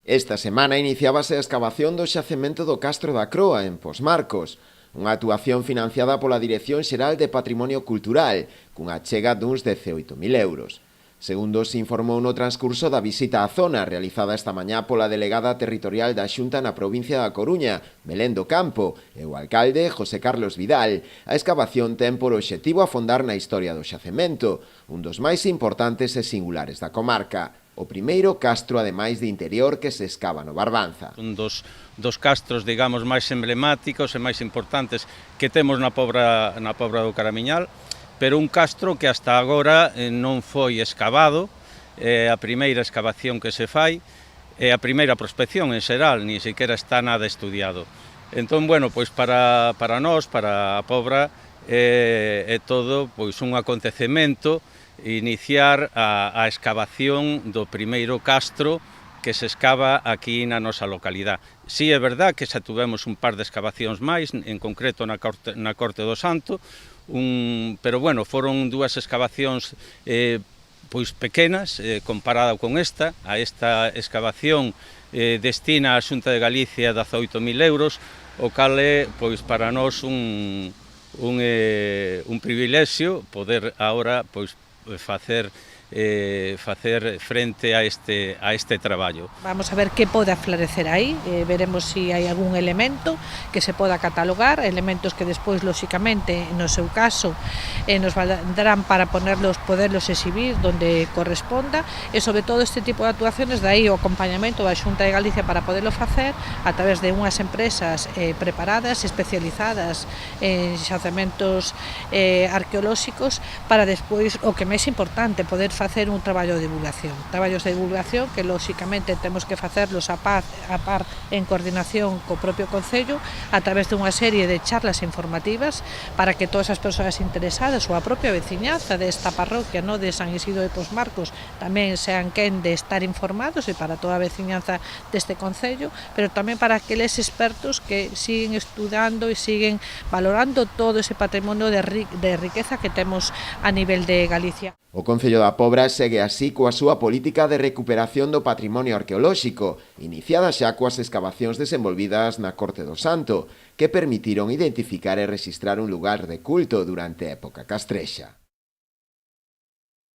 Esta semana iniciábase a escavación do xacemento do Castro da Croa, en Posmarcos, unha actuación financiada pola Dirección Xeral de Patrimonio Cultural, cunha achega duns 18.000 euros. Segundo se informou no transcurso da visita á zona realizada esta mañá pola delegada territorial da Xunta na provincia da Coruña, Belén do Campo, e o alcalde José Carlos Vidal, a escavación ten por obxectivo afondar na historia do xacemento, un dos máis importantes e singulares da comarca. O primeiro castro, ademais de interior, que se escava no Barbanza. Un dos castros, digamos, máis emblemáticos e máis importantes que temos na Pobra do Caramiñal, pero un castro que hasta agora non foi escavado, é a primeira excavación que se fai, é a primeira prospección en xeral, ni sequera está nada estudiado. Entón, bueno, pois para nós, para a Pobra, é todo pois un acontecemento iniciar a excavación do primeiro castro que se escava aquí na nosa localidade. Si é verdad que xa tuvemos un par de excavacións máis, en concreto na Corte do Santo, pero bueno, foron dúas excavacións pois pequenas comparada con esta. A esta excavación destina a Xunta de Galicia 18.000 euros, o cal é pois para nós un privilexio poder agora pois facer frente a este traballo. Vamos a ver que pode aflorecer aí, veremos se hai algún elemento que se poda catalogar, elementos que despois, lóxicamente, no seu caso, nos valdrán para poderlos exhibir donde corresponda, e sobre todo este tipo de actuaciones, de aí o acompañamento da Xunta de Galicia para poderlo facer a través de unhas empresas preparadas, especializadas en xacementos arqueolóxicos, para despois, o que máis importante, poder facer un traballo de divulgación. Traballos de divulgación que, lóxicamente, temos que facerlos a par en coordinación co propio Concello, a través de unha serie de charlas informativas para que todas as persoas interesadas ou a propia veciñanza desta parroquia, de San Isidro de Posmarcos, tamén sean quen de estar informados, e para toda a veciñanza deste Concello, pero tamén para aqueles expertos que siguen estudando e siguen valorando todo ese patrimonio de riqueza que temos a nivel de Galicia. O Concello da Pobra segue así coa súa política de recuperación do patrimonio arqueolóxico, iniciada xa coas excavacións desenvolvidas na Corte do Santo, que permitiron identificar e rexistrar un lugar de culto durante a época castrexa.